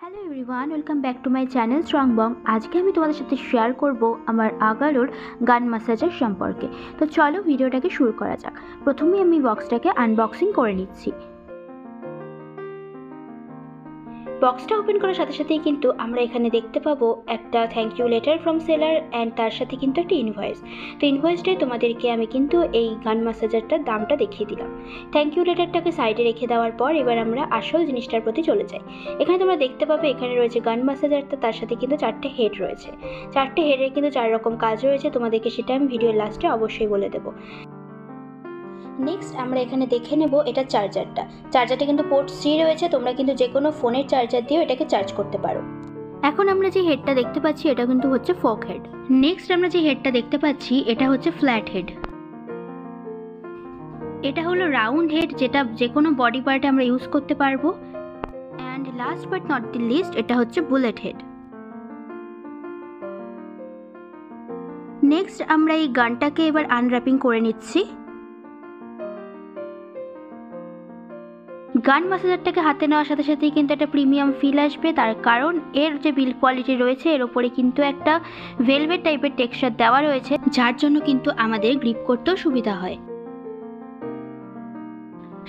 Hello everyone, welcome back to my channel strong bong. আজকে আমি তোমাদের সাথে শেয়ার করব আমার আগালোর গান ম্যাসাজার সম্পর্কে। তো চলো ভিডিওটাকে শুরু করা যাক। প্রথমে আমি বক্সটাকে আনবক্সিং করে নিচ্ছি। বক্সটা ওপেন করার সাথে সাথেই কিন্তু আমরা এখানে দেখতে পাবো একটা thank you letter from seller and তার সাথে কিন্তু একটা ইনভয়েস। তো ইনভয়েসটাই তোমাদেরকে আমি কিন্তু এই গান ম্যাসাজারটার দামটা দেখিয়ে দিলাম। থ্যাংক ইউ লেটারটাকে সাইডে রেখে দেওয়ার পর এবার আমরা আসল জিনিসটার প্রতি চলে যাই। এখানে তোমরা দেখতে পাবে এখানে রয়েছে গান ম্যাসাজারটা, তার সাথে কিন্তু 4টে হেড রয়েছে। 4টে হেডের কিন্তু 4 রকম কাজ রয়েছে, তোমাদেরকে সেটা আমি ভিডিওর লাস্টে অবশ্যই বলে দেবো। নেক্সট আমরা এখানে দেখে নেব এটা চার্জারটা কিন্তু পোর্ট সি রয়েছে, তোমরা কিন্তু যে কোনো ফোনের চার্জার দিয়েও এটাকে চার্জ করতে পারো। এখন আমরা যে হেডটা দেখতে পাচ্ছি এটা কিন্তু হচ্ছে ফোক হেড। নেক্সট আমরা যে হেডটা দেখতে পাচ্ছি এটা হচ্ছে ফ্ল্যাট হেড। এটা হলো রাউন্ড হেড, যেটা যে কোনো বডি পার্টে আমরা ইউজ করতে পারবো। And last but not the least, এটা হচ্ছে বুলেট হেড। নেক্সট আমরা এই গানটাকে এবার আনর্যাপিং করে নিচ্ছি। গান ম্যাসাজারটাকে হাতে নেওয়ার সাথে সাথেই কিন্তু একটা প্রিমিয়াম ফিল আসবে, তার কারণ এর যে বিল্ড কোয়ালিটি রয়েছে এর ওপরে কিন্তু একটা ভেলভেট টাইপের টেক্সচার দেওয়া রয়েছে, যার জন্য কিন্তু আমাদের গ্রিপ করতেও সুবিধা হয়।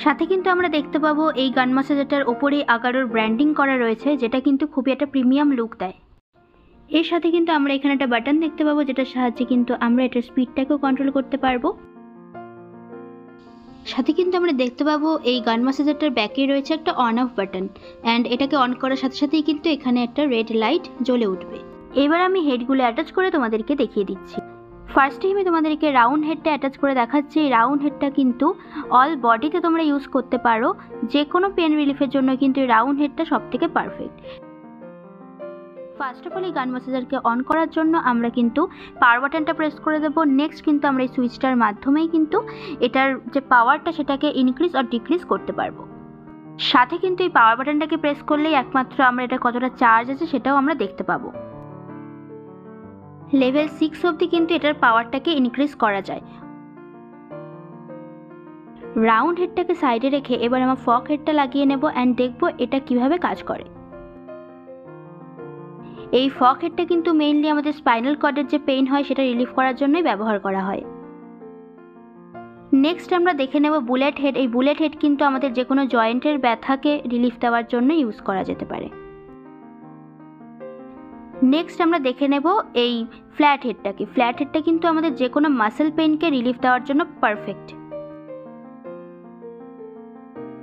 সাথে কিন্তু আমরা দেখতে পাবো এই গান ম্যাসাজারটার ওপরে আগারোর ব্র্যান্ডিং করা রয়েছে, যেটা কিন্তু খুবই একটা প্রিমিয়াম লুক দেয়। এর সাথে কিন্তু আমরা এখানে একটা বাটন দেখতে পাবো, যেটার সাহায্যে কিন্তু আমরা এটার স্পিডটাকেও কন্ট্রোল করতে পারবো। সাথে কিন্তু আমরা দেখতে পাবো এই গান ম্যাসাজারটার ব্যাকে রয়েছে একটা অন অফ বাটন, অ্যান্ড এটাকে অন করার সাথে সাথেই কিন্তু এখানে একটা রেড লাইট জ্বলে উঠবে। এবার আমি হেডগুলো অ্যাটাচ করে তোমাদেরকে দেখিয়ে দিচ্ছি। ফার্স্টেই আমি তোমাদেরকে রাউন্ড হেডটা অ্যাটাচ করে দেখাচ্ছি। এই রাউন্ড হেডটা কিন্তু অল বডিতে তোমরা ইউজ করতে পারো, যে কোনো পেন রিলিফের জন্য কিন্তু এই রাউন্ড হেডটা সবথেকে পারফেক্ট। ফার্স্ট অফ অল এই গান ম্যাসাজারকে অন করার জন্য আমরা কিন্তু পাওয়ার বাটনটা প্রেস করে দেবো। নেক্সট কিন্তু আমরা এই সুইচটার মাধ্যমেই কিন্তু এটার যে পাওয়ারটা সেটাকে ইনক্রিজ আর ডিক্রিজ করতে পারবো। সাথে কিন্তু এই পাওয়ার বাটনটাকে প্রেস করলেই একমাত্র আমরা এটা কতটা চার্জ আছে সেটাও আমরা দেখতে পাবো। লেভেল 6 অবধি কিন্তু এটার পাওয়ারটাকে ইনক্রিজ করা যায়। রাউন্ড হেডটাকে সাইডে রেখে এবার আমার ফক হেডটা লাগিয়ে নেব অ্যান্ড দেখবো এটা কিভাবে কাজ করে। এই ফক হেডটা কিন্তু মেইনলি আমাদের স্পাইনাল কর্ডের যে পেইন হয় সেটা রিলিফ করার জন্যই ব্যবহার করা হয়। নেক্সট আমরা দেখে নেব বুলেট হেড। এই বুলেট হেড কিন্তু আমাদের যে কোনো জয়েন্টের ব্যথাকে রিলিফ দেওয়ার জন্য ইউজ করা যেতে পারে। নেক্সট আমরা দেখে নেব এই ফ্ল্যাট হেডটা কিন্তু আমাদের যে কোনো মাসেল পেইনকে রিলিফ দেওয়ার জন্য পারফেক্ট।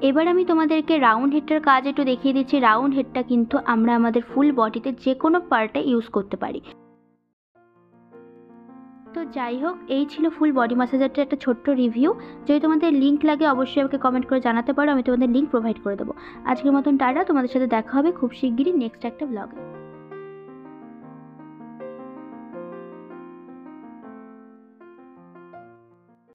এবার আমি তোমাদেরকে রাউন্ড হেডটার কাজ একটু দেখিয়ে দিচ্ছি। রাউন্ড হেডটা কিন্তু আমরা আমাদের ফুল বডিতে যে কোনো পার্টে ইউজ করতে পারি। তো যাই হোক, এই ছিল ফুল বডি ম্যাসাজারটার একটা ছোট্ট রিভিউ। যদি তোমাদের লিঙ্ক লাগে অবশ্যই আমাকে কমেন্ট করে জানাতে পারো, আমি তোমাদের লিঙ্ক প্রোভাইড করে দেবো। আজকের মতন টাটা, তোমাদের সাথে দেখা হবে খুব শিগগিরই নেক্সট একটা ব্লগে।